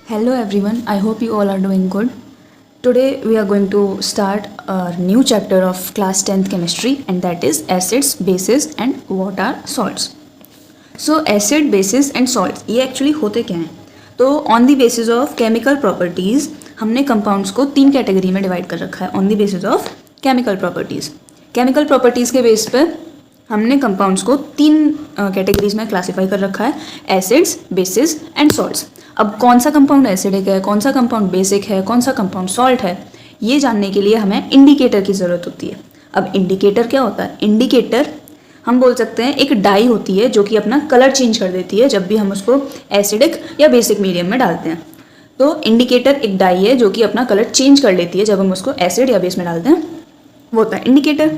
Hello everyone, I hope you all are doing good. Today we are going to start a new chapter of class 10th chemistry, and that is acids, bases and what are salts. So acid, bases and salts ये actually होते क्या हैं? तो on the basis of chemical properties हमने compounds को 3 category में divide कर रखा है on the basis of chemical properties. Chemical properties के बेस पर हमने कंपाउंड्स को 3 कैटेगरीज में क्लासीफाई कर रखा है, एसिड्स, बेसिस एंड सॉल्ट्स. अब कौन सा कंपाउंड एसिडिक है, कौन सा कंपाउंड बेसिक है, कौन सा कंपाउंड सॉल्ट है, ये जानने के लिए हमें इंडिकेटर की ज़रूरत होती है. अब इंडिकेटर क्या होता है? इंडिकेटर हम बोल सकते हैं एक डाई होती है जो कि अपना कलर चेंज कर देती है जब भी हम उसको एसिडिक या बेसिक मीडियम में डालते हैं. तो इंडिकेटर एक डाई है जो कि अपना कलर चेंज कर लेती है जब हम उसको एसिड या बेस में डालते हैं, वो होता है इंडिकेटर.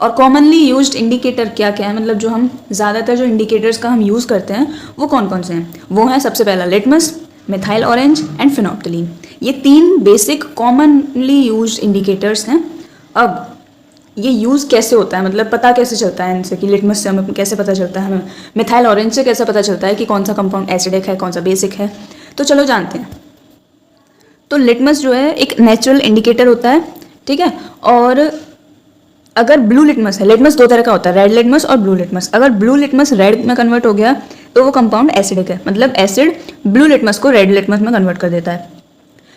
और कॉमनली यूज्ड इंडिकेटर क्या क्या है, मतलब जो हम ज़्यादातर जो इंडिकेटर्स का हम यूज़ करते हैं वो कौन कौन से हैं? वो हैं सबसे पहला लिटमस, मिथाइल ऑरेंज एंड फिनोप्टलीन. ये 3 बेसिक कॉमनली यूज्ड इंडिकेटर्स हैं. अब ये यूज़ कैसे होता है, मतलब पता कैसे चलता है इनसे कि लिटमस से हमें कैसे पता चलता है, हमें मिथाइल ऑरेंज से कैसे पता चलता है कि कौन सा कंपाउंड एसिडिक है, कौन सा बेसिक है? तो चलो जानते हैं. तो लिटमस जो है एक नेचुरल इंडिकेटर होता है, ठीक है. और अगर ब्लू लिटमस है, लिटमस 2 तरह का होता है, रेड लिटमस और ब्लू लिटमस. अगर ब्लू लिटमस रेड में कन्वर्ट हो गया तो वो कंपाउंड एसिडिक है, मतलब एसिड ब्लू लिटमस को रेड लिटमस में कन्वर्ट कर देता है.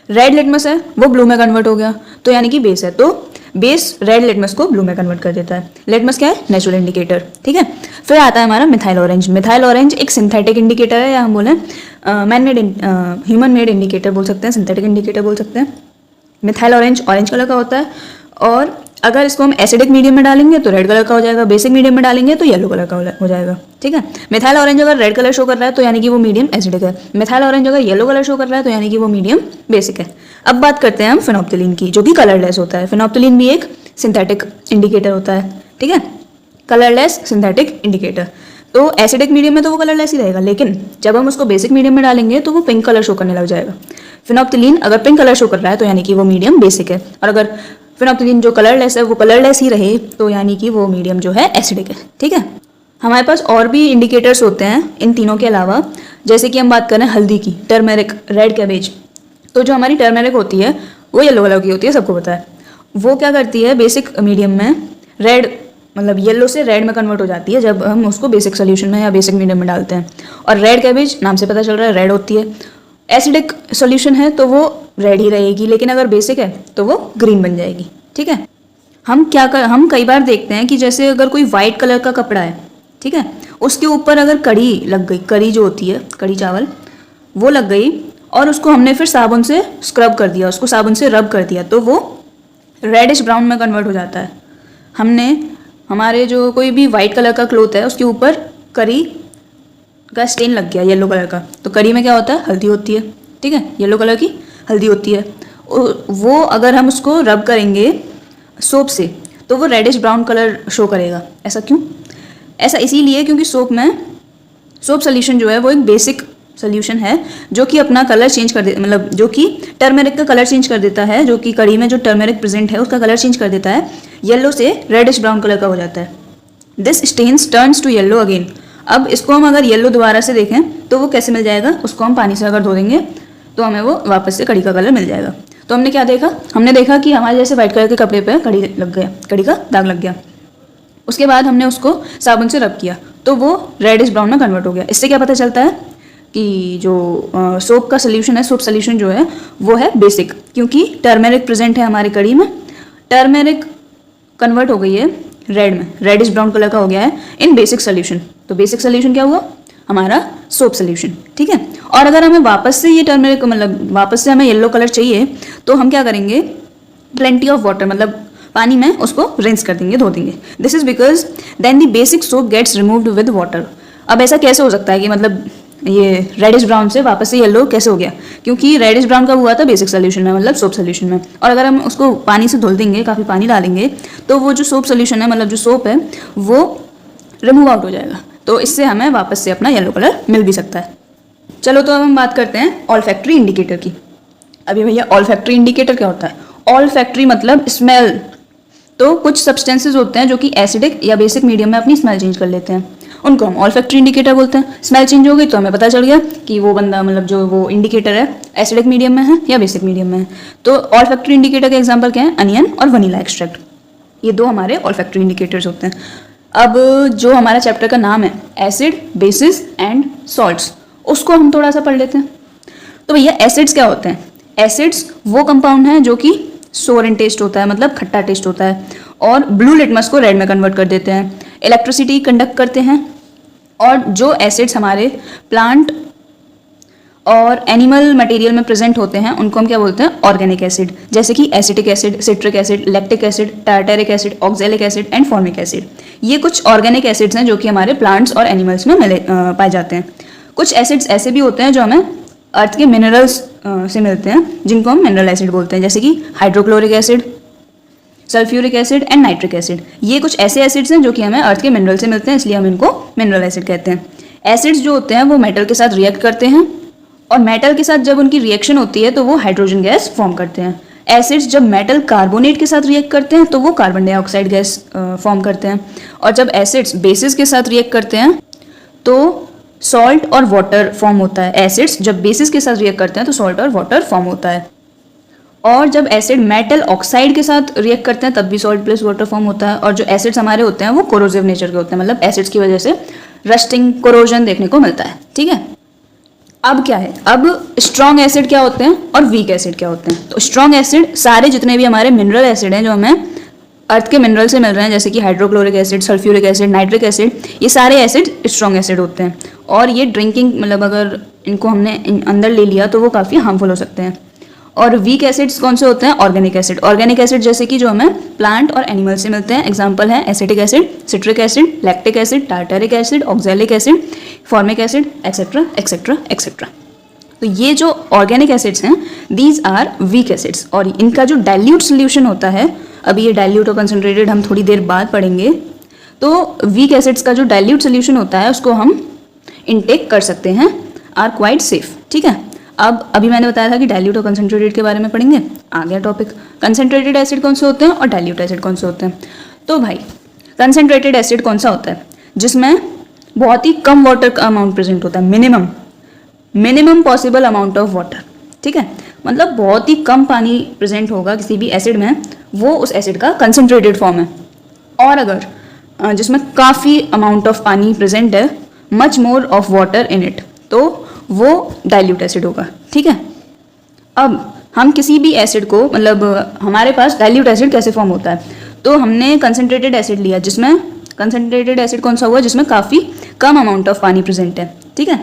रेड लिटमस है वो ब्लू में कन्वर्ट हो गया तो यानी कि बेस है, तो बेस रेड लिटमस को ब्लू में कन्वर्ट कर देता है. लिटमस क्या है? नेचुरल इंडिकेटर, ठीक है. फिर आता है हमारा मिथाइल ऑरेंज. मिथाइल ऑरेंज एक सिंथेटिक इंडिकेटर है, या हम बोलें man made human made indicator बोल सकते हैं, सिंथेटिक इंडिकेटर बोल सकते हैं. मिथाइल ऑरेंज कलर का होता है, और अगर इसको हम एसिडिक मीडियम में डालेंगे तो रेड कलर का हो जाएगा, बेसिक मीडियम में डालेंगे तो येलो कलर का हो जाएगा, ठीक है. मिथाइल ऑरेंज अगर रेड कलर शो कर रहा है तो यानी कि वो मीडियम एसिडिक है. मिथाइल ऑरेंज अगर येलो कलर शो कर रहा है तो यानी कि वो मीडियम बेसिक है. अब बात करते हैं हम फिनोप्टलीन की, जो कि कलरलेस होता है. फिनोप्टलीन भी एक सिंथेटिक इंडिकेटर होता है, ठीक है, कलरलेस सिंथेटिक इंडिकेटर. तो एसिडिक मीडियम में तो वो कलरलेस ही रहेगा, लेकिन जब हम उसको बेसिक मीडियम में डालेंगे तो वो पिंक कलर शो करने लग जाएगा. फिनोप्टलीन अगर पिंक कलर शो कर रहा है तो यानी कि वो मीडियम बेसिक है, और अगर फिनोप्टलीन जो कलरलेस है वो कलरलेस ही रहे तो यानी कि वो मीडियम जो है एसिडिक है, ठीक है. हमारे पास और भी इंडिकेटर्स होते हैं इन तीनों के अलावा, जैसे कि हम बात करें हल्दी की, टर्मेरिक, रेड कैबेज. तो जो हमारी टर्मेरिक होती है वो येलो कलर की होती है, सबको पता है. वो क्या करती है, बेसिक मीडियम में रेड, मतलब येलो से रेड में कन्वर्ट हो जाती है जब हम उसको बेसिक सोल्यूशन में या बेसिक मीडियम में डालते हैं. और रेड कैबेज नाम से पता चल रहा है रेड होती है. एसिडिक सोल्यूशन है तो वो रेड ही रहेगी, लेकिन अगर बेसिक है तो वो ग्रीन बन जाएगी, ठीक है. हम कई बार देखते हैं कि जैसे अगर कोई वाइट कलर का कपड़ा है, ठीक है, उसके ऊपर अगर कड़ी लग गई, कड़ी जो होती है कड़ी चावल, वो लग गई और उसको हमने फिर साबुन से स्क्रब कर दिया, उसको साबुन से रब कर दिया, तो वो रेडिश ब्राउन में कन्वर्ट हो जाता है. हमारे जो कोई भी वाइट कलर का क्लोथ है उसके ऊपर करी का स्टेन लग गया येलो कलर का, तो करी में क्या होता है? हल्दी होती है, ठीक है, येलो कलर की हल्दी होती है. वो अगर हम उसको रब करेंगे सोप से तो वो रेडिश ब्राउन कलर शो करेगा. ऐसा क्यों? ऐसा इसीलिए क्योंकि सोप सोल्यूशन जो है वो एक बेसिक सोल्यूशन है जो कि अपना कलर चेंज कर दे, मतलब जो कि टर्मेरिक का कलर चेंज कर देता है, जो कि कड़ी में जो टर्मेरिक प्रेजेंट है उसका कलर चेंज कर देता है, येलो से रेडिश ब्राउन कलर का हो जाता है. This stains turns to yellow again. अब इसको हम अगर येलो दोबारा से देखें तो वो कैसे मिल जाएगा? उसको हम पानी से अगर धो देंगे तो हमें वो वापस से कड़ी का कलर मिल जाएगा. तो हमने क्या देखा? हमने देखा कि हमारे जैसे वाइट कलर के कपड़े पे कड़ी लग गया, कड़ी का दाग लग गया. उसके बाद हमने उसको साबुन से रब किया तो वो रेडिश ब्राउन में कन्वर्ट हो गया. इससे क्या पता चलता है कि जो सोप का सोल्यूशन है, सोप सोल्यूशन जो है वो है बेसिक, क्योंकि टर्मेरिक प्रेजेंट है हमारी कड़ी में. टर्मेरिक कन्वर्ट हो गई है रेड में, रेडिश ब्राउन कलर का हो गया है इन बेसिक सोल्यूशन. तो बेसिक सोल्यूशन क्या हुआ? हमारा सोप सोल्यूशन, ठीक है. और अगर हमें वापस से ये टर्मेरिक, मतलब वापस से हमें येलो कलर चाहिए तो हम क्या करेंगे? प्लेंटी ऑफ वाटर, मतलब पानी में उसको रिंस कर देंगे, धो देंगे. This is because then the basic soap gets removed with water. अब ऐसा कैसे हो सकता है कि मतलब ये रेडिश ब्राउन से वापस से येलो कैसे हो गया? क्योंकि रेडिश ब्राउन कब हुआ था? बेसिक सोल्यूशन में, मतलब सोप सोल्यूशन में. और अगर हम उसको पानी से धुल देंगे, काफ़ी पानी डालेंगे, तो वो जो सोप सोल्यूशन है, मतलब जो सोप है, वो रिमूव आउट हो जाएगा. तो इससे हमें वापस से अपना येलो कलर मिल भी सकता है. चलो तो अब हम बात करते हैं ऑल्फैक्टरी इंडिकेटर की. अभी भैया ऑल्फैक्टरी इंडिकेटर क्या होता है? ऑल्फैक्टरी मतलब स्मेल. तो कुछ सब्सटेंसेज होते हैं जो कि एसिडिक या बेसिक मीडियम में अपनी स्मेल चेंज कर लेते हैं, उनको हम ऑल्फैक्टरी इंडिकेटर बोलते हैं। स्मेल चेंज हो गई तो हमें पता चल गया कि वो बंदा मतलब जो वो इंडिकेटर है एसिडिक मीडियम में है या बेसिक मीडियम में है। तो ऑल्फैक्टरी इंडिकेटर के एग्जांपल क्या है, अनियन और वनीला एक्सट्रैक्ट, ये दो हमारे ऑल्फैक्टरी इंडिकेटर्स होते हैं। अब जो हमारा चैप्टर का नाम है एसिड, बेसिस एंड सॉल्ट्स, उसको हम थोड़ा सा पढ़ लेते हैं। तो भैया एसिड्स क्या होते हैं? एसिड्स वो कंपाउंड हैं जो कि सोर इन टेस्ट होता है, मतलब खट्टा टेस्ट होता है, और ब्लू लिटमस को रेड में कन्वर्ट कर देते हैं, इलेक्ट्रिसिटी कंडक्ट करते हैं। और जो एसिड्स हमारे प्लांट और एनिमल मटेरियल में प्रेजेंट होते हैं उनको हम क्या बोलते हैं? ऑर्गेनिक एसिड, जैसे कि acetic acid, citric acid, lactic acid, tartaric acid, oxalic acid and formic acid. ये कुछ ऑर्गेनिक एसिड्स हैं जो कि हमारे प्लांट्स और एनिमल्स में पाए जाते हैं। कुछ एसिड्स ऐसे भी होते हैं जो हमें अर्थ के मिनरल्स से मिलते हैं, जिनको हम मिनरल एसिड बोलते हैं, जैसे कि hydrochloric acid, sulphuric acid and nitric acid. ये कुछ ऐसे एसिड्स हैं जो कि हमें अर्थ के मिनरल से मिलते हैं, इसलिए हम इनको मिनरल एसिड कहते हैं। एसिड्स जो होते हैं वो मेटल के साथ रिएक्ट करते हैं, और मेटल के साथ जब उनकी रिएक्शन होती है तो वो हाइड्रोजन गैस फॉर्म करते हैं। एसिड्स जब मेटल कार्बोनेट के साथ रिएक्ट करते हैं तो वो कार्बन डाइऑक्साइड गैस फॉर्म करते हैं। और जब एसिड्स बेसिस के साथ रिएक्ट करते हैं तो सॉल्ट और वाटर फॉर्म होता है। एसिड्स जब बेसिस के साथ रिएक्ट करते हैं तो सॉल्ट और वाटर फॉर्म होता है। और जब एसिड मेटल ऑक्साइड के साथ रिएक्ट करते हैं तब भी सॉल्ट प्लस वाटर फॉर्म होता है। और जो एसिड्स हमारे होते हैं वो कोरोसिव नेचर के होते हैं, मतलब एसिड्स की वजह से रस्टिंग, कोरोजन देखने को मिलता है। ठीक है, अब क्या है, अब स्ट्रॉन्ग एसिड क्या होते हैं और वीक एसिड क्या होते हैं? तो स्ट्रॉन्ग एसिड सारे जितने भी हमारे मिनरल एसिड हैं जो हमें अर्थ के मिनरल से मिल रहे हैं, जैसे कि hydrochloric acid, sulphuric acid, nitric acid, ये सारे एसिड स्ट्रॉन्ग एसिड होते हैं। और ये ड्रिंकिंग, मतलब अगर इनको हमने अंदर ले लिया तो वो काफ़ी हार्मफुल हो सकते हैं। और वीक एसिड्स कौन से होते हैं? Organic acid. ऑर्गेनिक एसिड जैसे कि जो हमें प्लांट और एनिमल से मिलते हैं, एग्जांपल है acetic acid, citric acid, lactic acid, tartaric acid, oxalic acid, formic acid, etcetera etcetera etcetera. तो ये जो ऑर्गेनिक एसिड्स हैं दीज आर वीक एसिड्स, और इनका जो डाइल्यूट सोल्यूशन होता है, अभी ये डाइल्यूट और कंसनट्रेटेड हम थोड़ी देर बाद पढ़ेंगे, तो वीक एसिड्स का जो डाइल्यूट सोल्यूशन होता है उसको हम इनटेक कर सकते हैं, आर क्वाइट सेफ। ठीक है, अब अभी मैंने बताया था कि डाइल्यूट और कंसनट्रेटेड के बारे में पढ़ेंगे, आ गया टॉपिक। कंसनट्रेटेड एसिड कौन से होते हैं और डाइल्यूट एसिड कौन से होते हैं? तो भाई कंसनट्रेटेड एसिड कौन सा होता है? जिसमें बहुत ही कम वाटर का अमाउंट प्रेजेंट होता है, minimum possible amount of water. ठीक है, मतलब बहुत ही कम पानी प्रेजेंट होगा किसी भी एसिड में, वो उस एसिड का कंसनट्रेटेड फॉर्म है। और अगर जिसमें काफ़ी अमाउंट ऑफ पानी प्रेजेंट है, much more of water in it, तो वो डाइल्यूट एसिड होगा। ठीक है, अब हम किसी भी एसिड को, मतलब हमारे पास डाइल्यूट एसिड कैसे फॉर्म होता है? तो हमने कंसनट्रेटेड एसिड लिया, जिसमें कंसनट्रेटेड एसिड कौन सा हुआ? जिसमें काफ़ी कम अमाउंट ऑफ पानी प्रेजेंट है। ठीक है,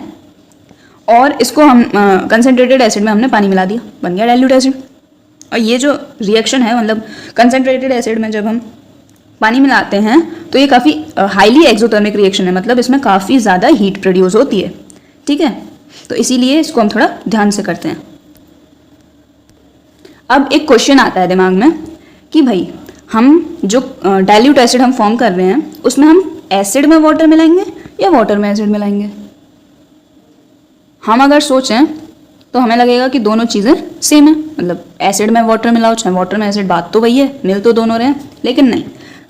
और इसको हम कंसनट्रेटेड एसिड में हमने पानी मिला दिया, बन गया डाइल्यूट एसिड। और ये जो रिएक्शन है, मतलब कंसनट्रेटेड एसिड में जब हम पानी मिलाते हैं तो ये काफ़ी हाईली एक्सोथर्मिक रिएक्शन है, मतलब इसमें काफ़ी ज़्यादा हीट प्रोड्यूस होती है। ठीक है, तो इसीलिए इसको हम थोड़ा ध्यान से करते हैं। अब एक क्वेश्चन आता है दिमाग में कि भाई हम जो डाइल्यूट एसिड हम फॉर्म कर रहे हैं उसमें हम एसिड में वाटर मिलाएंगे या वाटर में एसिड मिलाएंगे? हम अगर सोचें तो हमें लगेगा कि दोनों चीज़ें सेम है, मतलब एसिड में वाटर मिलाओ चाहे वाटर में एसिड, बात तो वही है, मिल तो दोनों रहे हैं, लेकिन नहीं,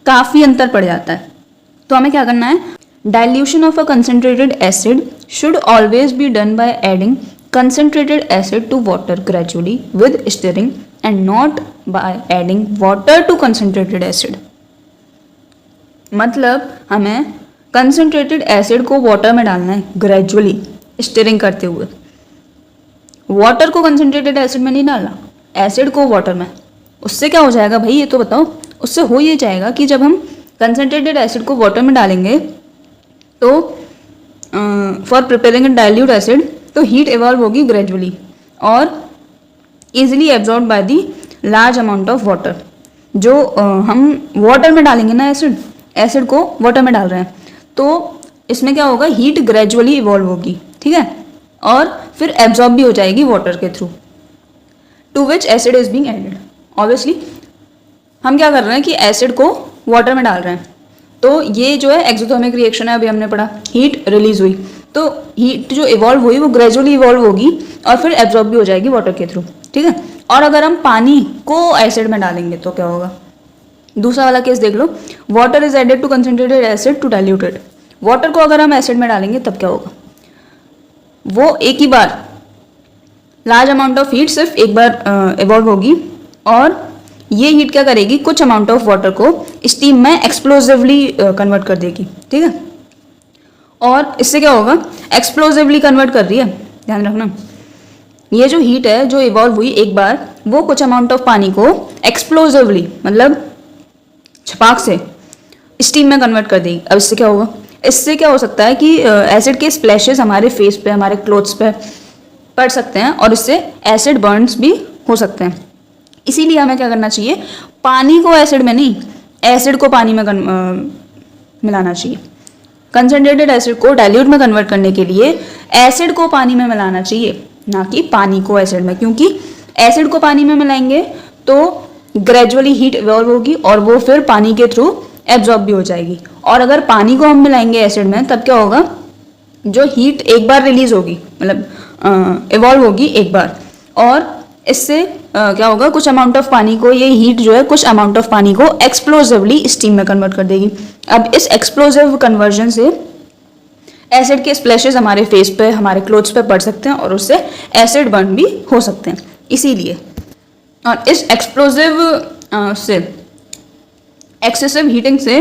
काफ़ी अंतर पड़ जाता है। तो हमें क्या करना है? Dilution of a concentrated acid should always be done by adding concentrated acid to water gradually with stirring and not by adding water to concentrated acid। मतलब हमें concentrated acid को water में डालना है gradually stirring करते हुए, water को concentrated acid में नहीं डालना, acid को water में। उससे क्या हो जाएगा भाई, ये तो बताओ? उससे हो ये जाएगा कि जब हम concentrated acid को water में डालेंगे तो for preparing a dilute acid तो हीट इवॉल्व होगी ग्रेजुअली और easily absorb by the large amount of water. जो हम वाटर में डालेंगे ना, एसिड को वाटर में डाल रहे हैं, तो इसमें क्या होगा, हीट ग्रेजुअली इवॉल्व होगी। ठीक है, और फिर एब्जॉर्ब भी हो जाएगी वाटर के through, to which acid is being added. Obviously हम क्या कर रहे हैं कि एसिड को वाटर में डाल रहे हैं, तो ये जो है एक्सोथर्मिक रिएक्शन है, अभी हमने पढ़ा, हीट रिलीज हुई, तो हीट जो इवॉल्व हुई वो ग्रेजुअली इवॉल्व होगी और फिर एब्जॉर्ब भी हो जाएगी वाटर के थ्रू। ठीक है, और अगर हम पानी को एसिड में डालेंगे तो क्या होगा? दूसरा वाला केस देख लो, water is added to concentrated acid to dilute it, water को अगर हम एसिड में डालेंगे तब क्या होगा, वो एक ही बार लार्ज अमाउंट ऑफ हीट सिर्फ एक बार इवॉल्व होगी और ये हीट क्या करेगी, कुछ अमाउंट ऑफ वाटर को स्टीम में एक्सप्लोसिवली कन्वर्ट कर देगी, ठीक है। और इससे क्या होगा, एक्सप्लोसिवली कन्वर्ट कर रही है, ध्यान रखना। ये जो हीट है जो इवॉल्व हुई एक बार, वो कुछ अमाउंट ऑफ पानी को एक्सप्लोसिवली मतलब छपाक से स्टीम में कन्वर्ट कर देगी। अब इससे क्या होगा, इससे क्या हो सकता है कि एसिड के स्प्लैशेस हमारे फेस पे, हमारे क्लोथ्स पे पड़ सकते हैं और इससे एसिड बर्न्स भी हो सकते हैं। इसीलिए हमें क्या करना चाहिए, पानी को एसिड में नहीं, एसिड को पानी में मिलाना चाहिए। कंसनट्रेटेड एसिड को डाइल्यूट में कन्वर्ट करने के लिए एसिड को पानी में मिलाना चाहिए, ना कि पानी को एसिड में, क्योंकि एसिड को पानी में मिलाएंगे तो ग्रेजुअली हीट इवॉल्व होगी और वो फिर पानी के थ्रू एब्जॉर्ब भी हो जाएगी। और अगर पानी को हम मिलाएंगे एसिड में तब क्या होगा, जो हीट एक बार रिलीज होगी मतलब इवॉल्व होगी एक बार, और इससे क्या होगा, कुछ अमाउंट ऑफ पानी को, ये हीट जो है कुछ अमाउंट ऑफ पानी को एक्सप्लोसिवली स्टीम में कन्वर्ट कर देगी। अब इस एक्सप्लोसिव कन्वर्जन से एसिड के स्प्लैशेस हमारे फेस पे, हमारे क्लोथ्स पे पड़ सकते हैं और उससे एसिड बर्न भी हो सकते हैं। इसीलिए और इस एक्सप्लोसिव से एक्सेसिव हीटिंग से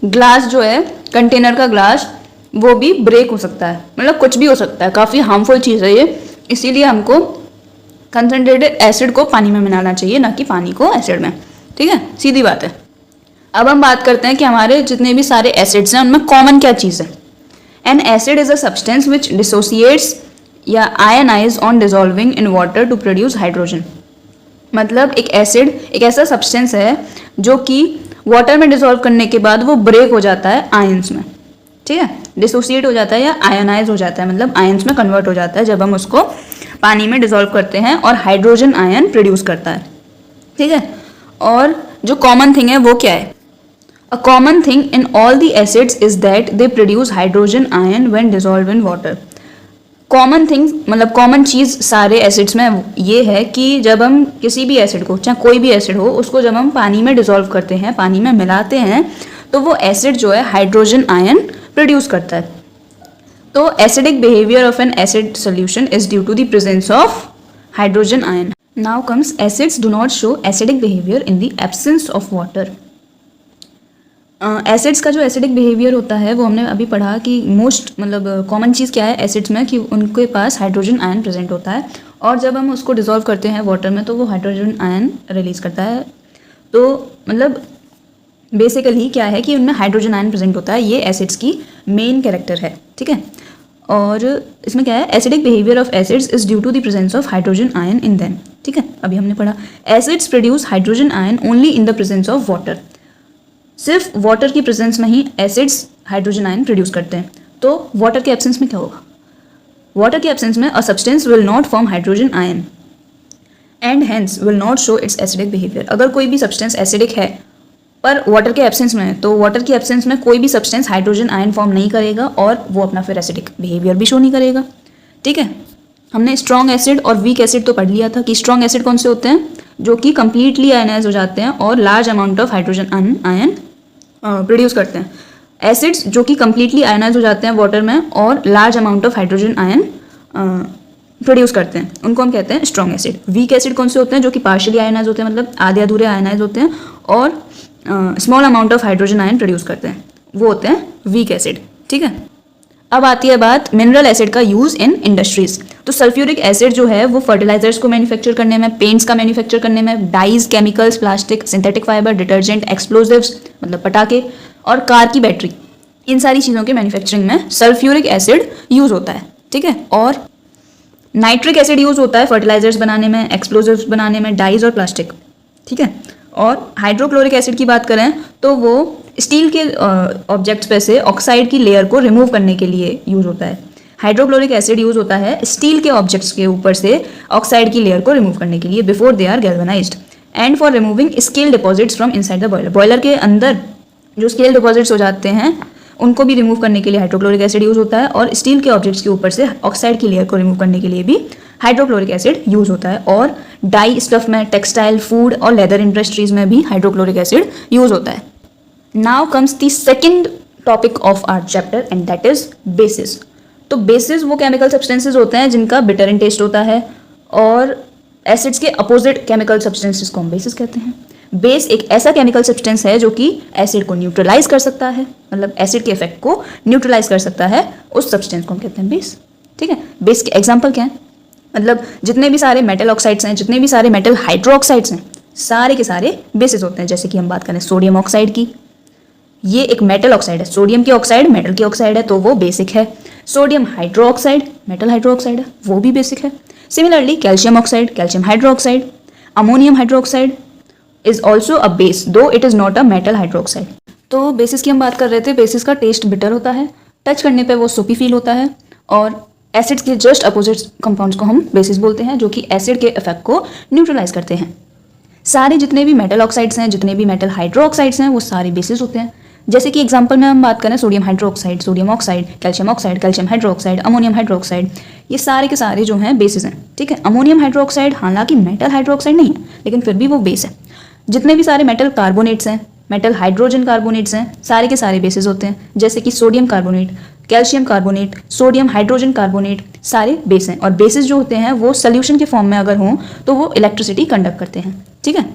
ग्लास जो है, कंटेनर का ग्लास, वो भी ब्रेक हो सकता है, मतलब कुछ भी हो सकता है, काफ़ी हार्मफुल चीज़ है ये। इसीलिए हमको कंसनट्रेटेड एसिड को पानी में मिलाना चाहिए, ना कि पानी को एसिड में, ठीक है, सीधी बात है। अब हम बात करते हैं कि हमारे जितने भी सारे एसिड्स हैं उनमें कॉमन क्या चीज़ है। An acid is a substance which dissociates या ionize on dissolving in water to produce hydrogen. मतलब एक एसिड एक ऐसा सब्सटेंस है जो कि वाटर में डिसॉल्व करने के बाद वो ब्रेक हो जाता है आयंस में, ठीक है, डिसोसिएट हो जाता है या आयनाइज हो जाता है, मतलब आयंस में कन्वर्ट हो जाता है जब हम उसको पानी में डिसॉल्व करते हैं और हाइड्रोजन आयन प्रोड्यूस करता है, ठीक है। और जो कॉमन थिंग है वो क्या है, a common thing in all the acids is that they produce hydrogen ion when dissolve in water. Common thing मतलब कॉमन चीज़ सारे एसिड्स में ये है कि जब हम किसी भी एसिड को, चाहे कोई भी एसिड हो, उसको जब हम पानी में डिसॉल्व करते हैं, पानी में मिलाते हैं, तो वो एसिड जो है हाइड्रोजन आयन प्रोड्यूस करता है। तो acidic behaviour of an acid solution is due to the presence of hydrogen ion. Now comes acids do not show acidic behaviour in the absence of water. Acids का जो acidic behaviour होता है वो हमने अभी पढ़ा कि मोस्ट मतलब कॉमन चीज़ क्या है एसिड्स में, कि उनके पास हाइड्रोजन आयन प्रेजेंट होता है और जब हम उसको डिसॉल्व करते हैं वाटर में तो वो हाइड्रोजन आयन रिलीज करता है। तो मतलब बेसिकली क्या है कि उनमें हाइड्रोजन आयन प्रेजेंट होता है, ये एसिड्स की मेन कैरेक्टर है, ठीक है। और इसमें क्या है, acidic behaviour of acids is due to the presence of hydrogen ion in them, ठीक है। अभी हमने पढ़ा acids produce hydrogen ion only in the presence of water. सिर्फ वाटर की प्रेजेंस में ही एसिड्स हाइड्रोजन आयन प्रोड्यूस करते हैं। तो वाटर के एब्सेंस में क्या होगा, वाटर के एब्सेंस में a substance will not form hydrogen ion and hence will not show it's acidic behaviour. अगर कोई भी सब्सटेंस एसिडिक है पर वाटर के एब्सेंस में है, तो वाटर के एब्सेंस में कोई भी सब्सटेंस हाइड्रोजन आयन फॉर्म नहीं करेगा और वो अपना फिर एसिडिक बिहेवियर भी शो नहीं करेगा, ठीक है। हमने स्ट्रॉन्ग एसिड और वीक एसिड तो पढ़ लिया था कि स्ट्रॉन्ग एसिड कौन से होते हैं, जो कि कंप्लीटली आयनाइज हो जाते हैं और large amount of hydrogen ion produce करते हैं। एसिड्स जो कि कंप्लीटली आयनाइज हो जाते हैं वाटर में और large amount of hydrogen ion produce करते हैं, उनको हम कहते हैं स्ट्रॉन्ग एसिड। वीक एसिड कौन से होते हैं, जो कि पार्शियली आयनाइज होते हैं, मतलब आधे अधूरे आयनाइज होते हैं और small amount of hydrogen ion produce करते हैं, वो होते हैं वीक एसिड, ठीक है। अब आती है बात मिनरल एसिड का यूज़ इन इंडस्ट्रीज। तो सल्फ्यूरिक एसिड जो है वो फर्टिलाइजर्स को मैन्युफैक्चर करने में, पेंट्स का मैन्युफैक्चर करने में, dyes, chemicals, plastic, synthetic fibre, detergent, explosives मतलब पटाखे और कार की बैटरी, इन सारी चीज़ों के मैन्युफैक्चरिंग में सल्फ्यूरिक एसिड यूज़ होता है, ठीक है। और नाइट्रिक एसिड यूज़ होता है फर्टिलाइजर्स बनाने में, एक्सप्लोजिव्स बनाने में, डाइज और प्लास्टिक, ठीक है। और हाइड्रोक्लोरिक एसिड की बात करें तो वो स्टील के ऑब्जेक्ट्स पे से ऑक्साइड की लेयर को रिमूव करने के लिए यूज़ होता है। हाइड्रोक्लोरिक एसिड यूज़ होता है स्टील के ऑब्जेक्ट्स के ऊपर से ऑक्साइड की लेयर को रिमूव करने के लिए before they are galvanised and for removing scale deposits from inside the boiler. Boiler के अंदर जो स्केल डिपॉजिट्स हो जाते हैं उनको भी रिमूव करने के लिए हाइड्रोक्लोरिक एसिड यूज़ होता है और स्टील के ऑब्जेक्ट्स के ऊपर से ऑक्साइड की लेयर को रिमूव करने के लिए भी हाइड्रोक्लोरिक एसिड यूज़ होता है। और डाई स्टफ में, टेक्सटाइल, फूड और लेदर इंडस्ट्रीज में भी हाइड्रोक्लोरिक एसिड यूज़ होता है। Now comes the second topic of our chapter and that is bases. तो बेसिस वो केमिकल सब्सटेंसेज होते हैं जिनका बिटर इन टेस्ट होता है, और एसिड्स के अपोजिट केमिकल सब्सटेंसेस को हम बेसिस कहते हैं। बेस एक ऐसा केमिकल सब्सटेंस है जो कि एसिड को न्यूट्रलाइज कर सकता है, मतलब एसिड के इफेक्ट को न्यूट्रलाइज कर सकता है, उस सब्सटेंस को हम कहते हैं बेस। ठीक है, बेस के एग्जाम्पल क्या है, मतलब जितने भी सारे मेटल ऑक्साइड्स हैं, जितने भी सारे मेटल हाइड्रोक्साइड्स हैं, सारे के सारे बेसिस होते हैं। जैसे कि हम बात करें सोडियम ऑक्साइड की, ये एक मेटल ऑक्साइड है, सोडियम की ऑक्साइड मेटल की ऑक्साइड है तो वो बेसिक है। सोडियम हाइड्रोक्साइड मेटल हाइड्रोक्साइड है, वो भी बेसिक है। Similarly calcium oxide, calcium hydroxide, ammonium hydroxide is also a base though it is not a metal hydroxide. तो बेसिस की हम बात कर रहे थे। बेसिस का टेस्ट बिटर होता है, टच करने पे वो सोपी फील होता है, और एसिड्स के जस्ट अपोजिट कंपाउंड्स को हम बेसिस बोलते हैं, जो कि एसिड के इफेक्ट को न्यूट्रलाइज करते हैं। सारे जितने भी मेटल ऑक्साइड्स हैं, जितने भी मेटल हाइड्रोक्साइड्स हैं, वो सारे बेसिस होते हैं। जैसे कि एग्जांपल में हम बात करें sodium hydroxide, sodium oxide, calcium hydroxide, ammonium hydroxide, ये सारे के सारे जो हैं बेसिस हैं। ठीक है, अमोनियम हाइड्रोक्साइड हालांकि मेटल हाइड्रोक्साइड नहीं है, लेकिन फिर भी वो बेस है। जितने भी सारे मेटल कार्बोनेट्स हैं, मेटल हाइड्रोजन कार्बोनेट्स हैं, सारे के सारे बेसिस होते हैं। जैसे कि sodium carbonate, calcium carbonate, sodium hydrogen carbonate, सारे बेस हैं। और बेसिस जो होते हैं वो सोल्यूशन के फॉर्म में अगर हों तो वो इलेक्ट्रिसिटी कंडक्ट करते हैं। ठीक है,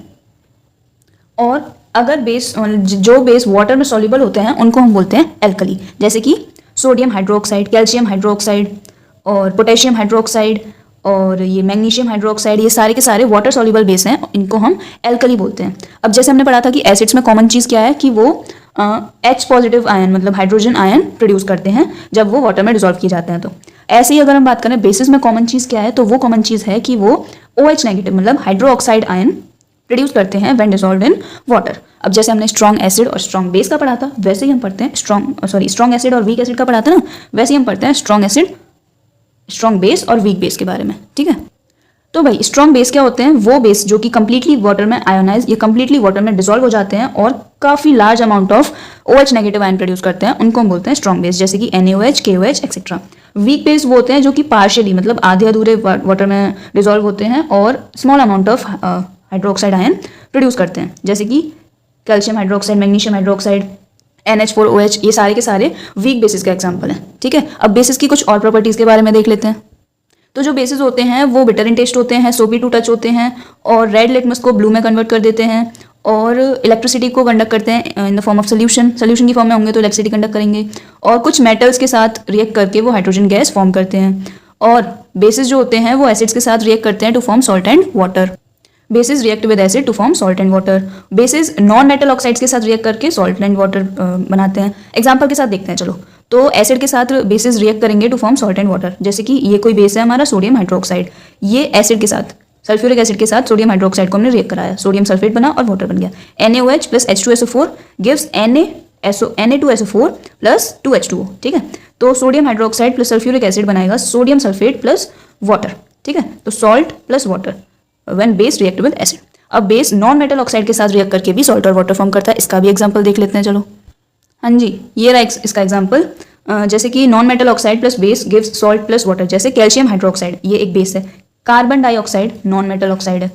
और अगर बेस जो बेस वाटर में सॉल्युबल होते हैं उनको हम बोलते हैं एल्कली। जैसे कि सोडियम हाइड्रोक्साइड, कैल्शियम हाइड्रोक्साइड और पोटेशियम हाइड्रोक्साइड और ये मैग्नीशियम हाइड्रोक्साइड, ये सारे के सारे वाटर सॉल्युबल बेस हैं, इनको हम एल्कली बोलते हैं। अब जैसे हमने पढ़ा था कि एसिड्स में कॉमन चीज़ क्या है कि वो H पॉजिटिव आयन मतलब हाइड्रोजन आयन प्रोड्यूस करते हैं जब वो वाटर में डिसॉल्व किए जाते हैं। तो ऐसे ही अगर हम बात करें बेसिस में कॉमन चीज़ क्या है, तो वो कॉमन चीज़ है कि वो OH नेगेटिव मतलब हाइड्रोक्साइड आयन प्रोड्यूस करते हैं व्हेन डिसॉल्व्ड इन वाटर। अब जैसे हमने स्ट्रॉन्ग एसिड और स्ट्रॉन्ग बेस का पढ़ा था, वैसे ही हम पढ़ते हैं स्ट्रॉन्ग एसिड और वीक एसिड का पढ़ा था ना, वैसे ही हम पढ़ते हैं स्ट्रॉन्ग एसिड, स्ट्रॉन्ग बेस और वीक बेस के बारे में। ठीक है, तो भाई स्ट्रॉन्ग बेस क्या होते हैं, वो बेस जो कि कंप्लीटली वाटर में आयोनाइज या कंप्लीटली वाटर में डिसॉल्व हो जाते हैं और काफी large amount of OH negative ion produce करते हैं, उनको हम बोलते हैं स्ट्रॉन्ग बेस। जैसे कि NaOH, KOH etcetera. Weak base वो होते हैं जो कि पार्शियली मतलब आधे अधूरे वाटर में डिसॉल्व होते हैं और small amount of hydroxide ion produce करते हैं। जैसे कि calcium hydroxide, magnesium hydroxide, NH4OH, ये सारे के सारे वीक बेसिस का एग्जाम्पल हैं। ठीक है, अब बेसिस की कुछ और प्रॉपर्टीज के बारे में देख लेते हैं। तो जो बेसिस होते हैं वो बिटर इन टेस्ट होते हैं, सोपी टू टच होते हैं, और रेड लिटमस को ब्लू में कन्वर्ट कर देते हैं, और इलेक्ट्रिसिटी को कंडक्ट करते हैं in the form of solution की फॉर्म में होंगे तो इलेक्ट्रिसिटी कंडक्ट करेंगे, और कुछ मेटल्स के साथ रिएक्ट करके वो हाइड्रोजन गैस फॉर्म करते हैं। और बेसिस जो होते हैं वो एसिड्स के साथ रिएक्ट करते हैं to form salt and water. Bases react with acid to form salt and water. Bases non metal oxides के साथ रिएक्ट करके सॉल्ट एंड वाटर बनाते हैं। एग्जाम्पल के साथ देखते हैं चलो। तो एसिड के साथ बेसिस रिएक्ट करेंगे to form salt and water. जैसे कि ये कोई बेस है हमारा सोडियम हाइड्रोक्साइड, ये एसिड के साथ सल्फ्यूरिक एसिड के साथ सोडियम हाइड्रोक्साइड को हमने रिएक्ट कराया, सोडियम सल्फेट बना और वाटर बन गया। NaOH plus H2SO4 gives Na2SO4 plus 2H2O। ठीक है, तो sodium hydroxide plus sulphuric acid बनाएगा सोडियम सल्फेट प्लस वाटर। ठीक है, तो salt plus water when base react with acid. अब बेस नॉन मेटल ऑक्साइड के साथ रिएक्ट करके भी सॉल्ट और वाटर फॉर्म करता है। इसका भी एग्जांपल देख लेते हैं चलो। हाँ जी, ये रहा इसका एग्जांपल। जैसे कि non metal oxide plus base gives salt plus water. जैसे कैल्शियम हाइड्रोक्साइड, ये एक बेस है। Carbon dioxide non metal oxide है,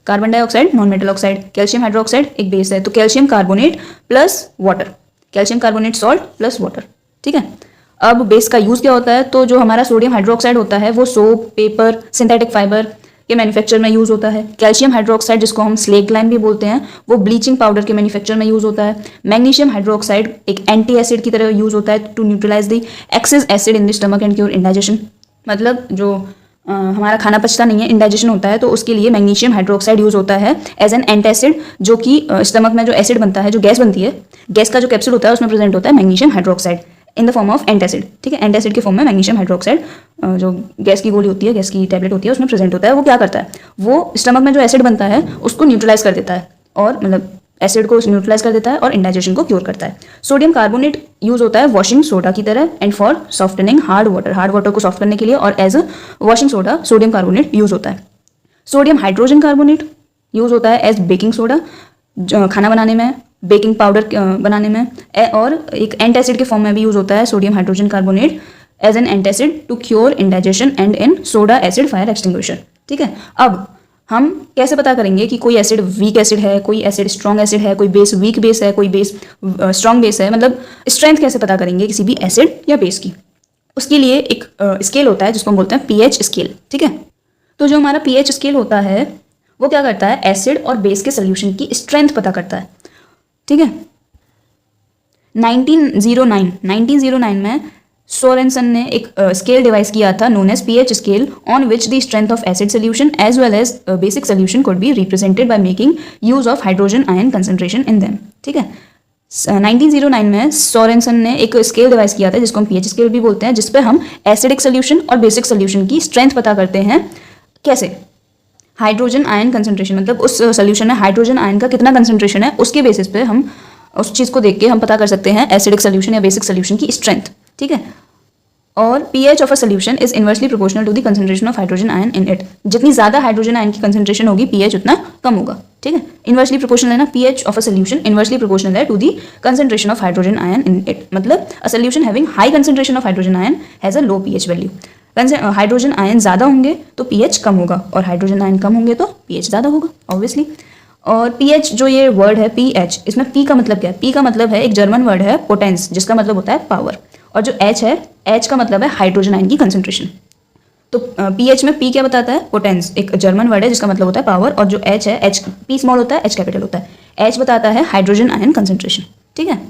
carbon dioxide non metal oxide. Calcium hydroxide एक बेस है, तो calcium carbonate plus water, calcium carbonate salt plus water. ठीक है, अब बेस का यूज क्या होता है, तो जो हमारा सोडियम हाइड्रोक्साइड होता है वो सोप, पेपर, सिंथेटिक फाइबर के मैन्युफैक्चर में यूज होता है। कैल्शियम हाइड्रोक्साइड जिसको हम स्लेक लाइम भी बोलते हैं, वो ब्लीचिंग पाउडर के मैन्युफैक्चर में यूज होता है। मैग्नीशियम हाइड्रोक्साइड एक एंटी एसिड की तरह यूज होता है to neutralise the excess acid in the stomach and cure indigestion. मतलब जो हमारा खाना पचता नहीं है, इंडाइजेशन होता है, तो उसके लिए मैग्नीशियम हाइड्रोक्साइड यूज होता है एज एन एंटासिड, जो कि स्टमक में जो एसिड बनता है, जो गैस बनती है, गैस का जो कैप्सूल होता है उसमें प्रेजेंट होता है magnesium hydroxide in the form of antacid. ठीक है, एंटासिड के फॉर्म में मैग्नीशियम हाइड्रोक्साइड जो गैस की गोली होती है, गैस की टैबलेट होती है, उसमें प्रेजेंट होता है। वो क्या करता है, वो स्टमक में जो एसिड बनता है उसको न्यूट्रलाइज कर देता है, और मतलब एसिड को न्यूट्रलाइज कर देता है और इंडाइजेशन को क्योर करता है। सोडियम कार्बोनेट यूज होता है वॉशिंग सोडा की तरह and for softening hard water को सॉफ्ट करने के लिए, और as a washing soda sodium carbonate use होता है। सोडियम हाइड्रोजन कार्बोनेट यूज होता है एज बेकिंग सोडा खाना बनाने में, बेकिंग पाउडर बनाने में, और एक एंटासिड के फॉर्म में भी यूज होता है sodium hydrogen carbonate as an antacid to cure indigestion and in soda acid fire extinguisher. ठीक है, अब हम कैसे पता करेंगे कि कोई एसिड वीक एसिड है, कोई एसिड स्ट्रॉन्ग एसिड है, कोई बेस वीक बेस है, कोई बेस स्ट्रॉन्ग बेस है, मतलब स्ट्रेंथ कैसे पता करेंगे किसी भी एसिड या बेस की? उसके लिए एक स्केल होता है जिसको हम बोलते हैं पीएच स्केल, ठीक है। तो जो हमारा पीएच स्केल होता है वो क्या करता है, एसिड और बेस के सोल्यूशन की स्ट्रेंथ पता करता है, ठीक है। 1909 में सोरेनसन ने एक स्केल डिवाइस किया था known as pH scale, on which the strength of acid solution as well as basic solution could be represented by making use of hydrogen ion concentration in them, ठीक है। 1909 में Sorensen ने एक scale devise किया था जिसको हम pH scale भी बोलते हैं, जिसपे हम एसिडिक सोल्यूशन और बेसिक सोल्यूशन की स्ट्रेंथ पता करते हैं। कैसे? हाइड्रोजन आयन कंसंट्रेशन, मतलब उस सोल्यूशन में हाइड्रोजन आयन का कितना कंसंट्रेशन है उसके बेसिस पे हम उस चीज़ को देख के हम पता कर सकते हैं एसिडिक सोल्यूशन या बेसिक सोल्यूशन की स्ट्रेंथ, ठीक है। और pH of a solution is inversely proportional to the concentration of hydrogen ion in it. जितनी ज़्यादा हाइड्रोजन आयन की कंसंट्रेशन होगी pH उतना कम होगा, ठीक है। इनवर्सली प्रोपोर्शनल है ना, pH of a solution inversely proportional है to the concentration of hydrogen ion in it, मतलब a solution having high concentration of hydrogen ion has a low pH value. Hydrogen ion ज़्यादा होंगे तो pH कम होगा, और hydrogen ion कम होंगे तो pH ज़्यादा होगा ऑब्वियसली। और pH जो ये वर्ड है pH, इसमें P का मतलब क्या है? P का मतलब है एक जर्मन वर्ड है पोटेंस, जिसका मतलब होता है पावर, और जो H है, H का मतलब है हाइड्रोजन आयन की कंसंट्रेशन। तो pH में P क्या बताता है? पोटेंस, एक जर्मन वर्ड है जिसका मतलब होता है पावर, और जो H है, H P स्मॉल होता है, H कैपिटल होता है। H बताता है हाइड्रोजन आयन कंसंट्रेशन, ठीक है।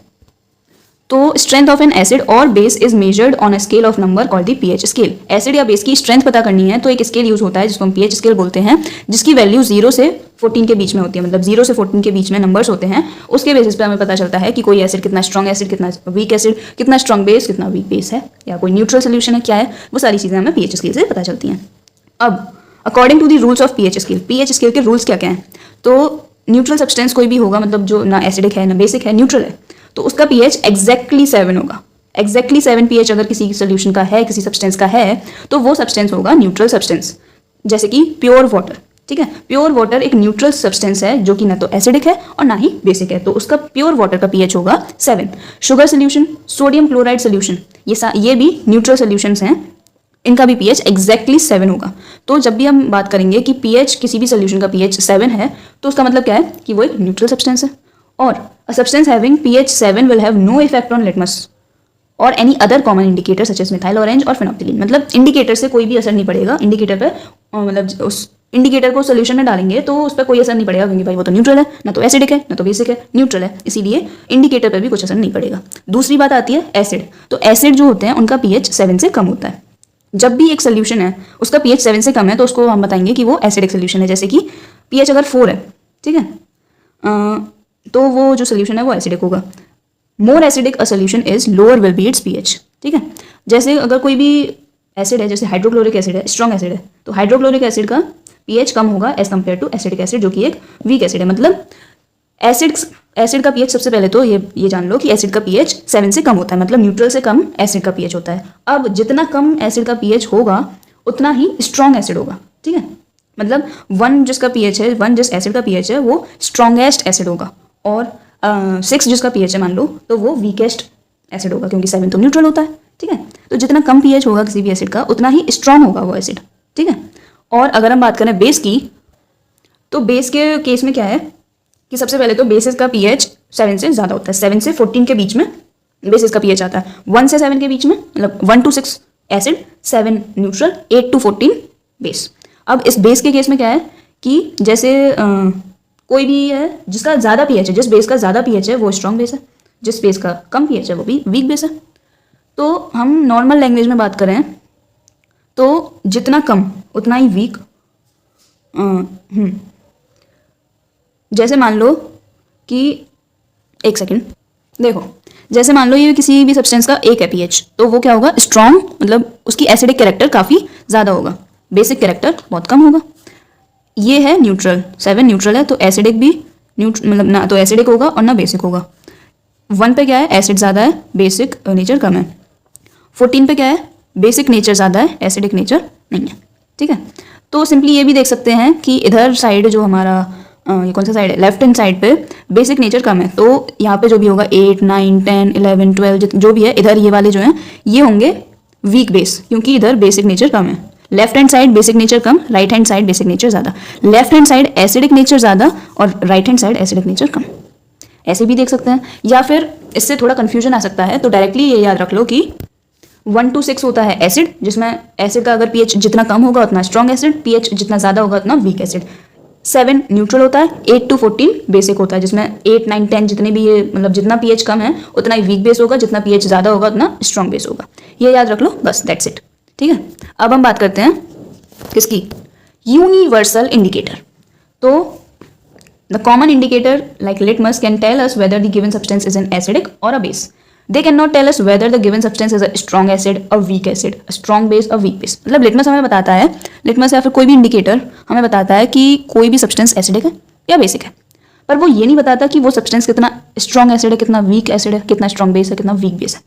तो स्ट्रेंथ ऑफ एन एसिड और base is measured on a scale of number called the pH scale. Acid या बेस की स्ट्रेंथ पता करनी है तो एक स्केल यूज होता है जिसको हम पीएच स्केल बोलते हैं, जिसकी वैल्यू 0 से 14 के बीच में होती है, मतलब 0 से 14 के बीच में नंबर्स होते हैं। उसके बेसिस पे हमें पता चलता है कि कोई एसिड कितना स्ट्रॉन्ग एसिड, कितना वीक एसिड, कितना स्ट्रॉन्ग बेस, कितना वीक बेस है, या कोई न्यूट्रल सोल्यूशन है, क्या है, वो सारी चीज़ें हमें पीएच स्केल से पता चलती हैं। अब according to the rules of pH scale के रूल्स क्या क्या हैं? तो न्यूट्रल सब्सटेंस कोई भी होगा, मतलब जो ना एसिडिक है ना बेसिक है, न्यूट्रल है, तो उसका पीएच एग्जैक्टली 7 होगा। एग्जैक्टली 7 पीएच अगर किसी सोल्यूशन का है, किसी सब्सटेंस का है, तो वो सब्सटेंस होगा न्यूट्रल सब्सटेंस। जैसे कि प्योर वाटर, ठीक है। प्योर वाटर एक न्यूट्रल सब्सटेंस है जो कि ना तो एसिडिक है और ना ही बेसिक है, तो उसका प्योर वाटर का पीएच होगा 7। Sugar solution, sodium chloride solution, ये भी न्यूट्रल सोल्यूशंस हैं, इनका भी पीएच एग्जैक्टली 7 होगा। तो जब भी हम बात करेंगे कि पीएच किसी भी सोल्यूशन का पीएच 7 है, तो उसका मतलब क्या है कि वो एक न्यूट्रल सब्सटेंस है। और a substance having pH 7 will have no effect on litmus or any other common indicator such as methyl orange और phenolphthalein। मतलब इंडिकेटर से कोई भी असर नहीं पड़ेगा, इंडिकेटर पे मतलब उस इंडिकेटर को सोल्यूशन में डालेंगे तो उस पर कोई असर नहीं पड़ेगा, क्योंकि भाई वो तो न्यूट्रल है, ना तो एसिडिक है ना तो बेसिक है, न्यूट्रल है, इसीलिए इंडिकेटर पे भी कुछ असर नहीं पड़ेगा। दूसरी बात आती है एसिड। तो एसिड जो होते हैं उनका पीएच 7 से कम होता है। जब भी एक सोल्यूशन है उसका पीएच 7 से कम है तो उसको हम बताएंगे कि वो एसिडिक सोल्यूशन है। जैसे कि पीएच अगर 4 है, ठीक है, तो वो जो सोल्यूशन है वो एसिडिक होगा। More acidic a solution is lower will be its pH, ठीक है। जैसे अगर कोई भी एसिड है, जैसे हाइड्रोक्लोरिक एसिड है, स्ट्रॉन्ग एसिड है, तो हाइड्रोक्लोरिक एसिड का पीएच कम होगा as compare to acidic acid जो कि एक वीक एसिड है। मतलब एसिड का पीएच, सबसे पहले तो ये जान लो कि एसिड का पीएच 7 से कम होता है, मतलब न्यूट्रल से कम एसिड का पीएच होता है। अब जितना कम एसिड का पीएच होगा उतना ही स्ट्रॉन्ग एसिड होगा, ठीक है। मतलब 1 जिसका पीएच है, 1 जिस एसिड का पीएच है वो स्ट्रॉन्गेस्ट एसिड होगा, और 6 जिसका पीएच है मान लो तो वो वीकेस्ट एसिड होगा, क्योंकि 7 तो न्यूट्रल होता है, ठीक है। तो जितना कम पीएच होगा किसी भी एसिड का उतना ही स्ट्रॉन्ग होगा वो एसिड, ठीक है। और अगर हम बात करें बेस की, तो बेस के केस में क्या है कि सबसे पहले तो बेसिस का पीएच 7 से ज़्यादा होता है। 7 से 14 के बीच में बेसिस का पीएच आता है। 1 से 7 के बीच में, मतलब 1 to 6 acid, 7 neutral, 8 to 14 base. अब इस बेस के केस में क्या है कि जैसे कोई भी है जिसका ज़्यादा पीएच है, जिस बेस का ज़्यादा पीएच है वो स्ट्रॉन्ग बेस है, जिस बेस का कम पीएच है वो भी वीक बेस है। तो हम नॉर्मल लैंग्वेज में बात करें तो जितना कम उतना ही वीक। जैसे मान लो कि एक सेकेंड देखो, जैसे मान लो ये किसी भी सब्सटेंस का 1 है पीएच, तो वो क्या होगा, स्ट्रॉन्ग, मतलब उसकी एसिडिक कैरेक्टर काफ़ी ज़्यादा होगा, बेसिक कैरेक्टर बहुत कम होगा। ये है न्यूट्रल, 7 न्यूट्रल है, तो एसिडिक भी मतलब ना तो एसिडिक होगा और ना बेसिक होगा। 1 पे क्या है, एसिड ज़्यादा है, बेसिक नेचर कम है। 14 पे क्या है, बेसिक नेचर ज़्यादा है, एसिडिक नेचर नहीं है, ठीक है। तो सिंपली ये भी देख सकते हैं कि इधर साइड जो हमारा ये कौन सा साइड है, लेफ्ट हैंड साइड पे बेसिक नेचर कम है, तो यहाँ पे जो भी होगा 8, 9, 10, 11, 12 जो भी है, इधर ये वाले जो हैं ये होंगे वीक बेस, क्योंकि इधर बेसिक नेचर कम है। Left hand side basic nature कम, right hand side basic nature ज़्यादा, left hand side acidic nature ज़्यादा और right hand side acidic nature कम। ऐसे भी देख सकते हैं, या फिर इससे थोड़ा कंफ्यूजन आ सकता है, तो डायरेक्टली ये याद रख लो कि 1 to 6 होता है एसिड, जिसमें एसिड का अगर पीएच जितना कम होगा उतना स्ट्रॉन्ग एसिड, पीएच जितना ज़्यादा होगा उतना वीक एसिड। 7 न्यूट्रल होता है, 8 to 14 बेसिक होता है, जिसमें 8, 9, 10 जितने भी ये मतलब जितना पीएच कम है उतना ही वीक बेस होगा, जितना पीएच ज़्यादा होगा उतना स्ट्रॉन्ग बेस होगा। ये याद रख लो, बस दैट्स इट। ठीक है, अब हम बात करते हैं किसकी, यूनिवर्सल इंडिकेटर। तो the common indicator like litmus can tell us whether the given substance is an acidic और a base. They cannot tell us whether the given substance is a strong acid, a weak acid, a strong base, a weak base। मतलब litmus हमें बताता है, litmus या फिर कोई भी indicator हमें बताता है कि कोई भी सब्सटेंस एसिडिक है या बेसिक है, पर वो ये नहीं बताता कि वो सब्सटेंस कितना स्ट्रॉन्ग एसिड है, कितना वीक एसिड है, कितना स्ट्रॉन्ग बेस है, कितना वीक बेस है।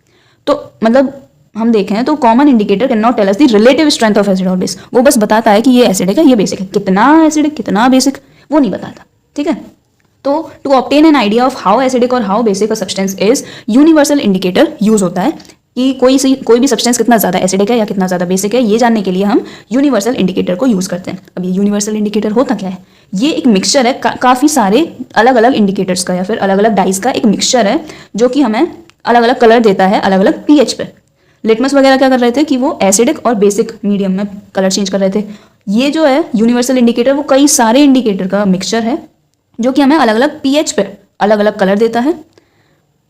तो मतलब हम देखें तो common indicator can not tell us the relative strength of acid और बेस। वो बस बताता है कि ये एसिडिक है, ये बेसिक है, कितना एसिडिक कितना बेसिक वो नहीं बताता। ठीक है, तो to obtain an idea of how acidic और how basic a substance is, universal indicator use होता है कि कोई भी सब्सटेंस कितना ज़्यादा एसिडिक है या कितना ज़्यादा बेसिक है, ये जानने के लिए हम यूनिवर्सल इंडिकेटर को यूज़ करते हैं। अब ये यूनिवर्सल इंडिकेटर होता क्या है, ये एक मिक्सचर है काफ़ी सारे अलग अलग इंडिकेटर्स का या फिर अलग अलग डाइस का एक मिक्सचर है, जो कि हमें अलग अलग कलर देता है अलग अलग पीएच पे। लिटमस वगैरह क्या कर रहे थे कि वो एसिडिक और बेसिक मीडियम में कलर चेंज कर रहे थे। ये जो है यूनिवर्सल इंडिकेटर, वो कई सारे इंडिकेटर का मिक्सचर है जो कि हमें अलग अलग पीएच पे अलग अलग कलर देता है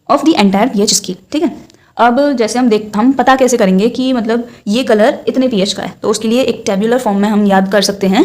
of the entire pH scale. ठीक है, अब जैसे हम पता कैसे करेंगे कि मतलब ये कलर इतने पीएच का है, तो उसके लिए एक टेबुलर फॉर्म में हम याद कर सकते हैं।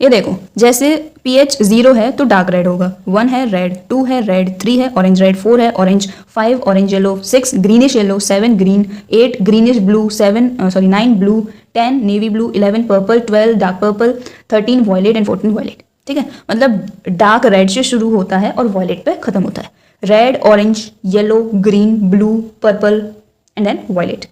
ये देखो, जैसे पीएच 0 है तो डार्क रेड होगा, 1 है रेड, 2 है रेड, 3 है ऑरेंज रेड, 4 है orange, 5 orange yellow, 6 greenish yellow, 7 green, 8 greenish blue, 9 blue, 10 navy blue, 11 purple, 12 dark purple, 13 violet and 14 violet. ठीक है, मतलब डार्क रेड से शुरू होता है और वॉयलेट पे खत्म होता है। Red, orange, yellow, green, blue, purple and then violet.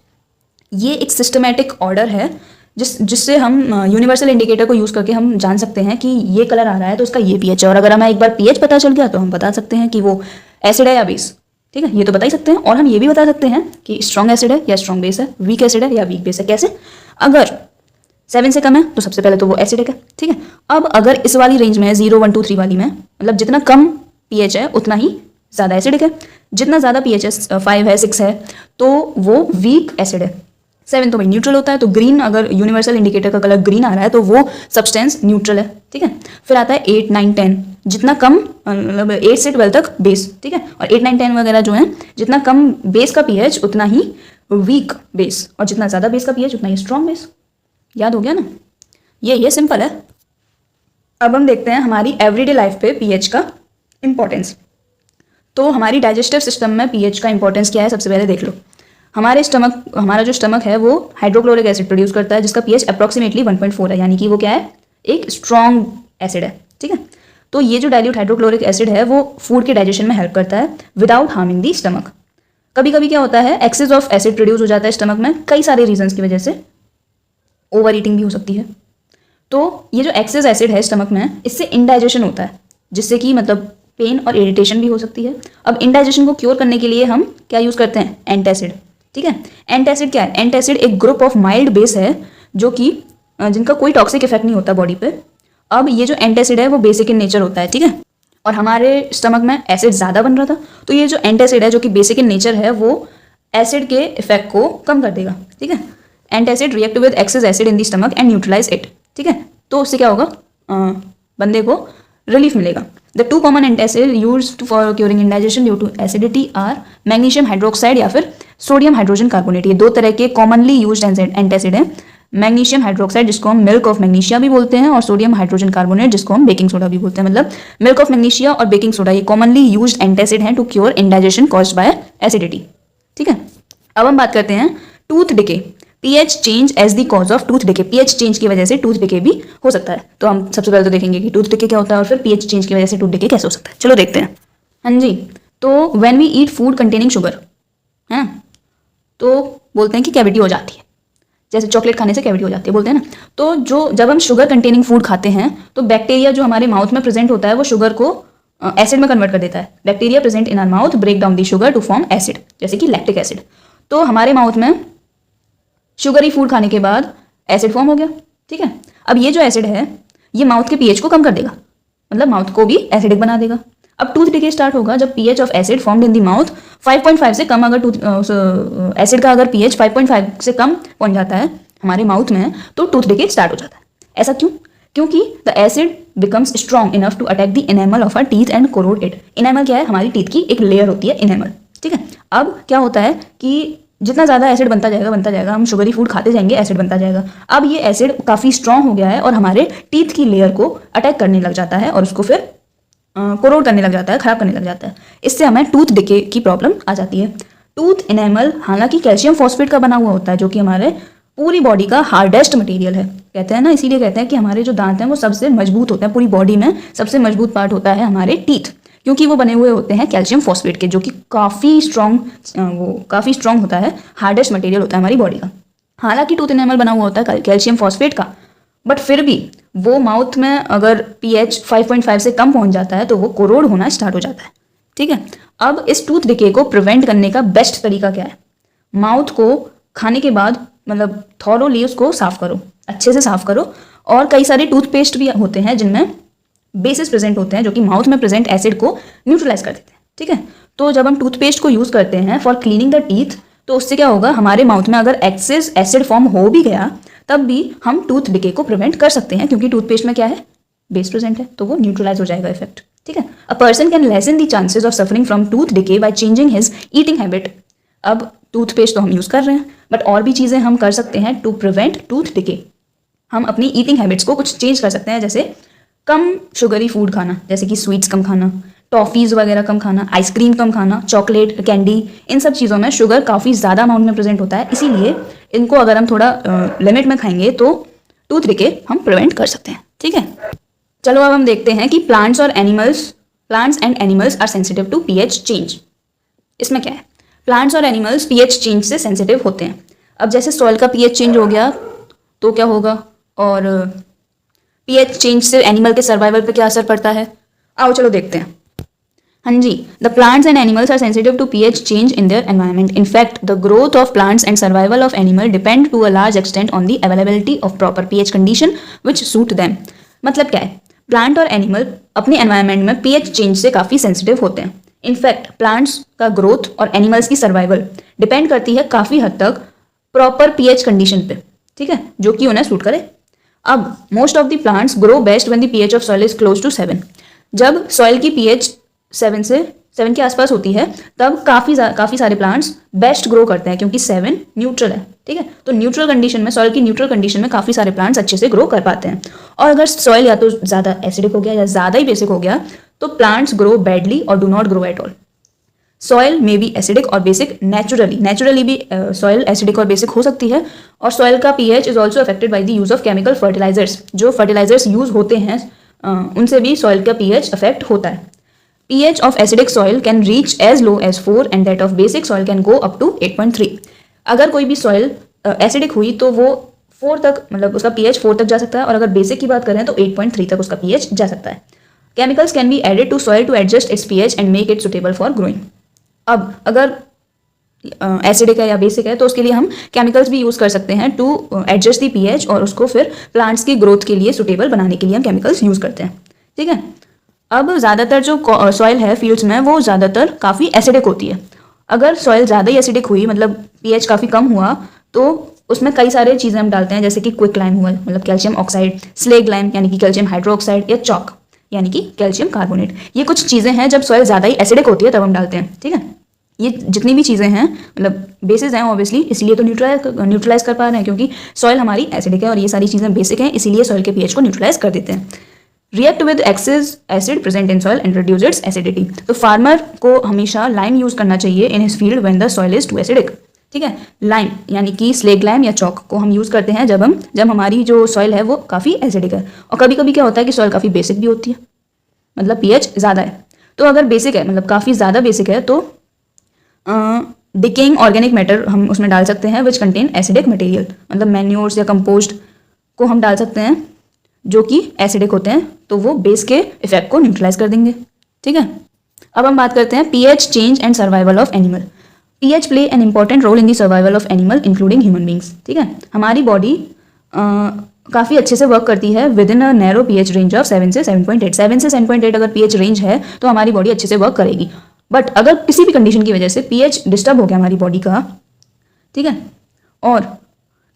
ये एक सिस्टमैटिक ऑर्डर है जिससे हम यूनिवर्सल इंडिकेटर को यूज़ करके हम जान सकते हैं कि ये कलर आ रहा है तो इसका ये पीएच है, और अगर हमें एक बार पीएच पता चल गया तो हम बता सकते हैं कि वो एसिड है या बेस। ठीक है, ये तो बता ही सकते हैं, और हम ये भी बता सकते हैं कि स्ट्रॉन्ग एसिड है या स्ट्रॉन्ग बेस है, वीक एसिड है या वीक बेस है। कैसे, अगर 7 से कम है तो सबसे पहले तो वो एसिडिक है। ठीक है, अब अगर इस वाली रेंज में है 0, 1, 2, 3 वाली में, मतलब जितना कम पीएच है उतना ही ज़्यादा एसिडिक है, जितना ज़्यादा पीएच है 5 है 6 है तो वो वीक एसिड है। 7 तो भाई न्यूट्रल होता है, तो ग्रीन, अगर यूनिवर्सल इंडिकेटर का कलर ग्रीन आ रहा है तो वो सब्सटेंस न्यूट्रल है। ठीक है, फिर आता है 8, 9, 10, जितना कम मतलब 8 से 12 तक बेस। ठीक है, और 8, 9, 10 वगैरह जो है, जितना कम बेस का पीएच उतना ही वीक बेस, और जितना ज़्यादा बेस का पीएच उतना ही स्ट्रॉन्ग बेस। याद हो गया ना, ये सिंपल है। अब हम देखते हैं हमारी एवरीडे लाइफ पे पीएच का इंपॉर्टेंस। तो हमारी डाइजेस्टिव सिस्टम में पीएच का इंपॉर्टेंस क्या है, सबसे पहले देख लो। हमारा जो स्टमक है वो हाइड्रोक्लोरिक एसिड प्रोड्यूस करता है, जिसका पीएच अप्रॉक्सीमेटली 1.4 है, यानी कि वो क्या है, एक स्ट्रॉन्ग एसिड है। ठीक है, तो ये जो डाइल्यूट हाइड्रोक्लोरिक एसिड है वो फूड के डाइजेशन में हेल्प करता है विदाउट हार्मिंग दी स्टमक। कभी कभी क्या होता है, एक्सेस ऑफ एसिड प्रोड्यूस हो जाता है स्टमक में, कई सारे रीजन्स की वजह से, ओवर ईटिंग भी हो सकती है। तो ये जो एक्सेस एसिड है स्टमक में, इससे इनडाइजेशन होता है, जिससे कि मतलब पेन और इरिटेशन भी हो सकती है। अब इनडाइजेशन को क्योर करने के लिए हम क्या यूज़ करते हैं, एंटासिड। ठीक है, एंटासिड क्या है, एंटासिड एक ग्रुप ऑफ माइल्ड बेस है जो कि जिनका कोई टॉक्सिक इफेक्ट नहीं होता बॉडी पे। अब ये जो एंटासिड है वो बेसिक इन नेचर होता है। ठीक है, और हमारे स्टमक में एसिड ज़्यादा बन रहा था, तो ये जो एंटासिड है जो कि बेसिक इन नेचर है वो एसिड के इफेक्ट को कम कर देगा। ठीक है, antacid react with excess acid in the stomach and neutralise it. ठीक है, तो उससे क्या होगा, बंदे को रिलीफ मिलेगा। The 2 common antacid used for curing indigestion due to acidity are magnesium hydroxide या फिर सोडियम हाइड्रोजन कार्बोनेट। ये 2 तरह के कॉमनली यूज्ड एंटासिड हैं। मैग्नीशियम हाइड्रोक्साइड जिसको हम मिल्क ऑफ मैग्नीशिया भी बोलते हैं, और सोडियम हाइड्रोजन कार्बोनेट जिसको हम बेकिंग सोडा भी बोलते हैं। मतलब मिल्क ऑफ मैग्नीशिया और बेकिंग सोडा ये कॉमनली यूज्ड एंटासिड हैं to cure indigestion caused by acidity. ठीक है, अब हम बात करते हैं tooth decay. PH change as the cause of tooth decay. PH change की वजह से टूथ डिके भी हो सकता है। तो हम सबसे पहले तो देखेंगे कि टूथ डिके क्या होता है और फिर पीएच चेंज की वजह से टूथ डिके कैसे हो सकता है। चलो देखते हैं। हाँ जी, तो when we eat food containing sugar, है ना, तो बोलते हैं कि कैविटी हो जाती है। जैसे चॉकलेट खाने से कैविटी हो जाती है बोलते हैं ना। तो जब हम शुगर कंटेनिंग फूड खाते हैं तो बैक्टीरिया जो हमारे माउथ में प्रेजेंट होता है वो शुगर को एसिड में कन्वर्ट कर देता है। Bacteria present in our mouth break down the sugar to form acid, जैसे कि लैक्टिक एसिड। तो हमारे माउथ में शुगरी फूड खाने के बाद एसिड फॉर्म हो गया, ठीक है। अब ये जो एसिड है ये माउथ के पीएच को कम कर देगा, मतलब माउथ को भी एसिडिक बना देगा। अब टूथ डिके स्टार्ट होगा जब pH of acid formed in the mouth 5.5 से कम, अगर टूथ एसिड का अगर पीएच 5.5 से कम पहुंच जाता है हमारे माउथ में तो टूथ डिके स्टार्ट हो जाता है। ऐसा क्यों? क्योंकि the acid becomes strong enough to attack the enamel of our teeth and corrode it. Enamel क्या है? हमारी टीथ की एक लेयर होती है इनेमल, ठीक है। अब क्या होता है कि जितना ज़्यादा एसिड बनता जाएगा, हम शुगरी फूड खाते जाएंगे, एसिड बनता जाएगा। अब ये एसिड काफ़ी स्ट्रॉन्ग हो गया है और हमारे टीथ की लेयर को अटैक करने लग जाता है और उसको फिर कोरोड करने लग जाता है, खराब करने लग जाता है। इससे हमें टूथ डिके की प्रॉब्लम आ जाती है। टूथ इनेमल हालांकि कैल्शियम फॉस्फेट का बना हुआ होता है जो कि हमारे पूरी बॉडी का हार्डेस्ट मटेरियल है, कहते हैं ना, इसीलिए कहते हैं कि हमारे जो दांत हैं वो सबसे मजबूत होते हैं, पूरी बॉडी में सबसे मजबूत पार्ट होता है हमारे टीथ, क्योंकि वो बने हुए होते हैं कैल्शियम फॉस्फेट के, जो कि काफ़ी स्ट्रॉन्ग होता है, हार्डेस्ट मटेरियल होता है हमारी बॉडी का। हालांकि टूथ इनेमल बना हुआ होता है कैल्शियम फॉस्फेट का, बट फिर भी वो माउथ में अगर पीएच 5.5 से कम पहुंच जाता है तो वो कोरोड होना स्टार्ट हो जाता है, ठीक है। अब इस टूथ डिके को प्रिवेंट करने का बेस्ट तरीका क्या है? माउथ को खाने के बाद मतलब थॉरोली उसको साफ करो, अच्छे से साफ करो। और कई सारे टूथपेस्ट भी होते हैं जिनमें बेसिस प्रेजेंट होते हैं जो कि माउथ में प्रेजेंट एसिड को न्यूट्रलाइज कर देते हैं, ठीक है। तो जब हम टूथपेस्ट को यूज़ करते हैं फॉर क्लीनिंग द टीथ तो उससे क्या होगा, हमारे माउथ में अगर एक्सेस एसिड फॉर्म हो भी गया तब भी हम टूथ डिके को प्रिवेंट कर सकते हैं, क्योंकि टूथपेस्ट में क्या है? बेस प्रेजेंट है, तो वो न्यूट्रलाइज हो जाएगा इफेक्ट, ठीक है। A person can lesson the chances of suffering from tooth decay by changing his eating habit. अब टूथपेस्ट तो हम यूज़ कर रहे हैं, बट और भी चीज़ें हम कर सकते हैं टू प्रिवेंट टूथ डिके। हम अपनी ईटिंग हैबिट्स को कुछ चेंज कर सकते हैं, जैसे कम शुगरी फूड खाना, जैसे कि स्वीट्स कम खाना, टॉफ़ीज़ वगैरह कम खाना, आइसक्रीम कम खाना, चॉकलेट, कैंडी, इन सब चीज़ों में शुगर काफ़ी ज़्यादा अमाउंट में प्रेजेंट होता है, इसीलिए इनको अगर हम थोड़ा लिमिट में खाएंगे तो टूथ डिके हम प्रिवेंट कर सकते हैं, ठीक है। चलो अब हम देखते हैं कि plants and animals are sensitive to pH change. इसमें क्या है? प्लांट्स और एनिमल्स पीएच चेंज से सेंसिटिव होते हैं। अब जैसे सॉइल का पीएच चेंज हो गया तो क्या होगा, और पीएच चेंज से एनिमल के सर्वाइवल पे क्या असर पड़ता है, आओ चलो देखते हैं। हाँ जी, the plants and animals are sensitive to pH change in their environment. In fact the growth of plants and survival of animal depend to a large extent on the availability of proper pH condition which suit them. मतलब क्या है? Plant और animal अपने environment में pH change से काफ़ी sensitive होते हैं। इनफैक्ट प्लांट्स का ग्रोथ और एनिमल्स की सर्वाइवल डिपेंड करती है काफ़ी हद तक प्रॉपर पीएच कंडीशन पे, ठीक है, जो कि उन्हें सूट करे। अब most of the plants grow best when the pH of soil is close to 7। जब सॉइल की पीएच 7 के आसपास होती है तब काफ़ी सारे प्लांट्स बेस्ट ग्रो करते हैं, क्योंकि 7 न्यूट्रल है, ठीक है। तो न्यूट्रल कंडीशन में, सॉइल की न्यूट्रल कंडीशन में काफ़ी सारे प्लांट्स अच्छे से ग्रो कर पाते हैं। और अगर सॉइल या तो ज़्यादा एसिडिक हो गया या ज़्यादा ही बेसिक हो गया तो प्लांट्स ग्रो बैडली और do not grow at all. Soil में भी एसिडिक और बेसिक नेचुरली भी सॉइल एसिडिक और बेसिक हो सकती है। और सॉइल का pH is also affected by the use of chemical fertilisers. जो फर्टिलाइजर्स यूज होते हैं उनसे भी सॉइल का पीएच अफेक्ट होता है। pH of acidic soil can reach as low as 4 and that of basic soil can go up to 8.3। अगर कोई भी सॉइल एसिडिक हुई तो वो 4 तक, मतलब उसका pH 4 तक जा सकता है, और अगर बेसिक की बात करें तो 8.3 तक उसका pH जा सकता है। Chemicals can be added to soil to adjust its pH and make it suitable for growing. अब अगर एसिडिक है या बेसिक है तो उसके लिए हम केमिकल्स भी यूज़ कर सकते हैं टू एडजस्ट दी pH, और उसको फिर प्लांट्स की ग्रोथ के लिए सुटेबल बनाने के लिए हम केमिकल्स यूज़ करते हैं, ठीक है। अब ज़्यादातर जो सॉइल है फील्ड्स में वो ज़्यादातर काफ़ी एसिडिक होती है। अगर सॉइल ज़्यादा ही एसिडिक हुई, मतलब पीएच काफ़ी कम हुआ, तो उसमें कई सारे चीज़ें हम डालते हैं, जैसे कि क्विक लाइम हुआ, मतलब कैल्शियम ऑक्साइड, स्लेग लाइम यानी कि कैल्शियम हाइड्रोक्साइड, या चॉक यानी कि कैल्शियम कार्बोनेट। ये कुछ चीज़ें हैं जब सॉइल ज़्यादा ही एसिडिक होती है तब हम डालते हैं, ठीक है। ये जितनी भी चीज़ें हैं मतलब बेसिस हैं ऑब्वियसली, इसलिए तो न्यूट्रलाइज कर पा रहे हैं, क्योंकि सॉइल हमारी एसिडिक है और ये सारी चीज़ें बेसिक हैं, इसीलिए सॉइल के पीएच को न्यूट्रलाइज कर देते हैं। React with excess acid present in soil and reduce its acidity. तो फार्मर को हमेशा लाइम यूज करना चाहिए in his field when the soil is too acidic, ठीक है। लाइम यानी कि स्लेग लाइम या चॉक को हम यूज़ करते हैं जब हमारी जो सॉइल है वो काफ़ी एसिडिक है। और कभी कभी क्या होता है कि सॉइल काफ़ी बेसिक भी होती है, मतलब पीएच ज़्यादा है। तो अगर बेसिक है, मतलब काफ़ी ज़्यादा बेसिक है, तो डिकेइंग ऑर्गेनिक मैटर हम उसमें डाल सकते हैं विच कंटेन एसिडिक मटेरियल, मतलब मैन्योर्स या कंपोस्ट को हम डाल सकते हैं जो कि एसिडिक होते हैं, तो वो बेस के इफेक्ट को न्यूट्रलाइज कर देंगे, ठीक है। अब हम बात करते हैं pH change and survival of animal. PH play an important role in the survival of animal including human beings, ठीक है। हमारी बॉडी काफ़ी अच्छे से वर्क करती है with in a narrow pH range of 7 से 7.8। 7 से 7.8 अगर पीएच रेंज है तो हमारी बॉडी अच्छे से वर्क करेगी। बट अगर किसी भी कंडीशन की वजह से पीएच डिस्टर्ब हो गया हमारी बॉडी का, ठीक है, और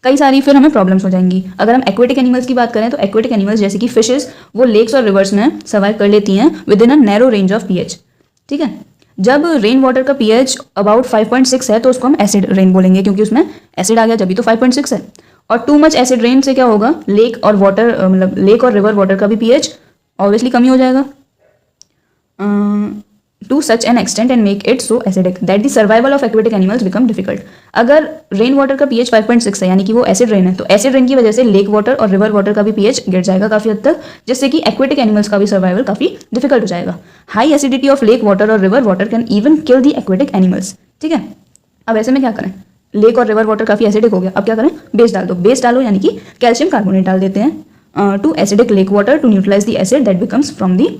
कई सारी फिर हमें प्रॉब्लम्स हो जाएंगी। अगर हम एक्वेटिक एनिमल्स की बात करें तो एक्वेटिक एनिमल्स जैसे कि फिशेस वो लेक्स और रिवर्स में सर्वाइव कर लेती हैं with in a narrow range of pH, ठीक है। जब रेन वाटर का पीएच अबाउट 5.6 है तो उसको हम एसिड रेन बोलेंगे, क्योंकि उसमें एसिड आ गया जब भी तो 5.6 है। और टू मच एसिड रेन से क्या होगा, लेक और वाटर मतलब लेक और रिवर वाटर का भी पीएच ऑब्वियसली कम ही हो जाएगा to such an extent and make it so acidic that the survival of aquatic animals become difficult. अगर रेन वाटर का पीएच 5.6 है यानी कि वो एसिड रेन है, तो एसिड रेन की वजह से लेक वाटर और रिवर वाटर का भी पीएच गिर जाएगा काफ़ी हद तक, जिससे कि एक्वेटिक एनिमल्स का भी सर्वाइवल काफ़ी डिफिकल्ट हो जाएगा। High acidity of lake water और river water can even kill the aquatic animals, ठीक है। अब ऐसे में क्या करें, लेक और रिवर वाटर काफ़ी एसिडिक हो गया, अब क्या करें, बेस डाल दो। बेस डालो यानी कि कैल्शियम कार्बोनेट डाल देते हैं to acidic lake water to neutralise the acid that becomes from the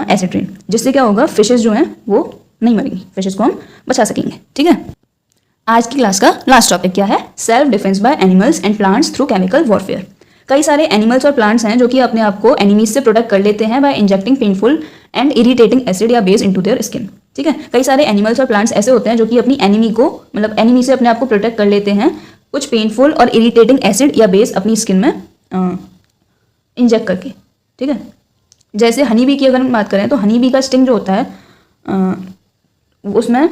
acid rain, जिससे क्या होगा, फिशेस जो हैं वो नहीं मरेंगी, फिशेस को हम बचा सकेंगे, ठीक है। आज की क्लास का लास्ट टॉपिक क्या है, self defence by animals and plants through chemical warfare. कई सारे एनिमल्स और प्लांट्स हैं जो कि अपने आप को एनिमीज से प्रोटेक्ट कर लेते हैं by injecting painful and irritating acid या बेस इनटू देयर स्किन, ठीक है। कई सारे एनिमल्स और प्लांट्स ऐसे होते हैं जो कि अपनी एनिमी को मतलब एनिमी से अपने आप को प्रोटेक्ट कर लेते हैं कुछ पेनफुल और इरिटेटिंग एसिड या बेस अपनी स्किन में इंजेक्ट करके, ठीक है। जैसे हनी बी की अगर हम बात करें तो हनी बी का स्टिंग जो होता है उसमें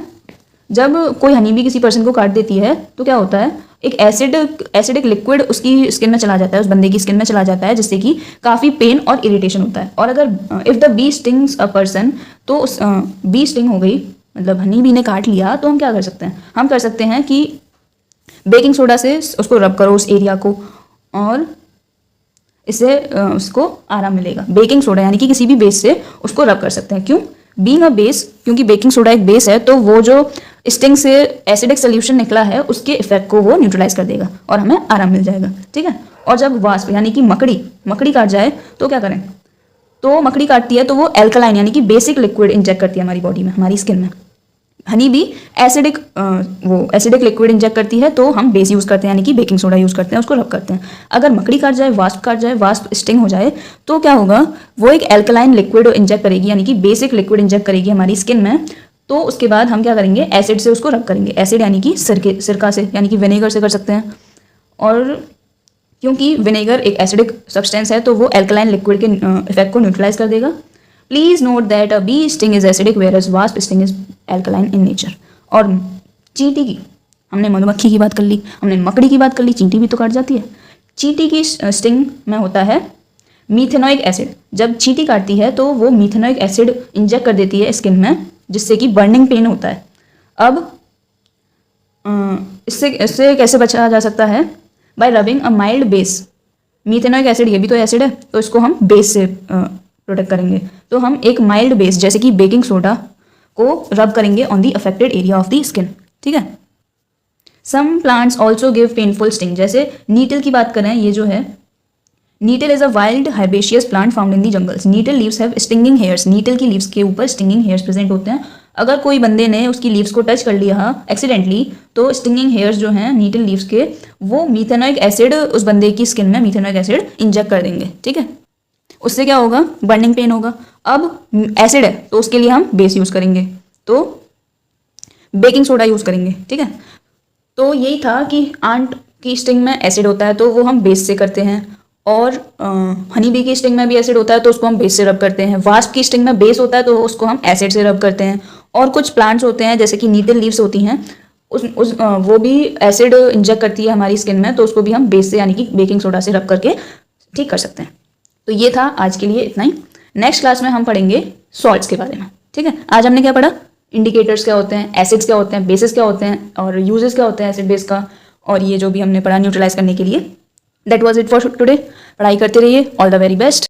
जब कोई हनी बी किसी पर्सन को काट देती है तो क्या होता है, एक एसिडिक लिक्विड उसकी स्किन में चला जाता है, उस बंदे की स्किन में चला जाता है, जिससे कि काफ़ी पेन और इरिटेशन होता है। और अगर if the bee stings a person, तो उस बी स्टिंग हो गई मतलब हनी बी ने काट लिया, तो हम क्या कर सकते हैं, हम कर सकते हैं कि बेकिंग सोडा से उसको रब करो उस एरिया को, और इससे उसको आराम मिलेगा। बेकिंग सोडा यानी कि किसी भी बेस से उसको रब कर सकते हैं। क्यों, बीइंग अ बेस, क्योंकि बेकिंग सोडा एक बेस है, तो वो जो स्टिंग से एसिडिक सोल्यूशन निकला है उसके इफेक्ट को वो न्यूट्रलाइज कर देगा और हमें आराम मिल जाएगा, ठीक है। और जब वास्प यानी कि मकड़ी काट जाए तो क्या करें, तो मकड़ी काटती है तो वो एल्कलाइन यानी कि बेसिक लिक्विड इंजेक्ट करती है हमारी बॉडी में, हमारी स्किन में। हनी भी एसिडिक लिक्विड इंजेक्ट करती है, तो हम बेस यूज़ करते हैं यानी कि बेकिंग सोडा यूज़ करते हैं, उसको रब करते हैं। अगर मकड़ी काट जाए, वास्प स्टिंग हो जाए, तो क्या होगा, वो एक एल्कलाइन लिक्विड इंजेक्ट करेगी यानी कि बेसिक लिक्विड इंजेक्ट करेगी हमारी स्किन में। तो उसके बाद हम क्या करेंगे, एसिड से उसको रब करेंगे। एसिड यानी कि सिरका से यानी कि विनेगर से कर सकते हैं। और क्योंकि विनेगर एक एसिडिक सब्सटेंस है तो वो एल्कलाइन लिक्विड के इफेक्ट को न्यूट्रलाइज कर देगा। Please note that a bee sting is acidic whereas wasp sting is alkaline in nature. और चींटी की, हमने मधुमक्खी की बात कर ली, हमने मकड़ी की बात कर ली, चींटी भी तो काट जाती है। चींटी की स्टिंग में होता है मीथेनोइक एसिड। जब चींटी काटती है तो वो मीथेनोइक एसिड इंजेक्ट कर देती है स्किन में, जिससे कि बर्निंग पेन होता है। अब इससे कैसे बचा जा सकता है, by rubbing a mild base. Methanoic acid ये भी तो एसिड है, तो इसको हम बेस से प्रोटेक्ट करेंगे। तो हम एक माइल्ड बेस जैसे कि बेकिंग सोडा को रब करेंगे on the affected area of the skin, ठीक है। Some plants also give painful sting. जैसे नीटल की बात करें, ये जो है nettle is a wild herbaceous plant found in the jungles. Nettle leaves have stinging hairs. Nettle की लीव्स के ऊपर स्टिंगिंग हेयर्स प्रेजेंट होते हैं। अगर कोई बंदे ने उसकी लीव्स को टच कर लिया एक्सीडेंटली, तो स्टिंगिंग हेयर्स जो हैं नीटल लीव्स के, वो मीथेनोइक एसिड उस बंदे की स्किन में मीथेनोइक एसिड इंजेक्ट कर देंगे, ठीक है। उससे क्या होगा, बर्निंग पेन होगा। अब एसिड है तो उसके लिए हम बेस यूज़ करेंगे, तो बेकिंग सोडा यूज़ करेंगे, ठीक है। तो यही था कि आंट की स्टिंग में एसिड होता है तो वो हम बेस से करते हैं, और हनी बी की स्टिंग में भी एसिड होता है तो उसको हम बेस से रब करते हैं। वास्प की स्टिंग में बेस होता है तो उसको हम एसिड से रब करते हैं। और कुछ प्लांट्स होते हैं जैसे कि नीटल लीव्स होती हैं, वो भी एसिड इंजेक्ट करती है हमारी स्किन में, तो उसको भी हम बेस से यानी कि बेकिंग सोडा से रब करके ठीक कर सकते हैं। तो ये था आज के लिए इतना ही। नेक्स्ट क्लास में हम पढ़ेंगे सॉल्ट्स के बारे में, ठीक है। आज हमने क्या पढ़ा, इंडिकेटर्स क्या होते हैं, एसिड्स क्या होते हैं, बेसिस क्या होते हैं, और यूजेस क्या होते हैं एसिड बेस का, और ये जो भी हमने पढ़ा न्यूट्रलाइज करने के लिए। That was it for today. पढ़ाई करते रहिए। All the very best.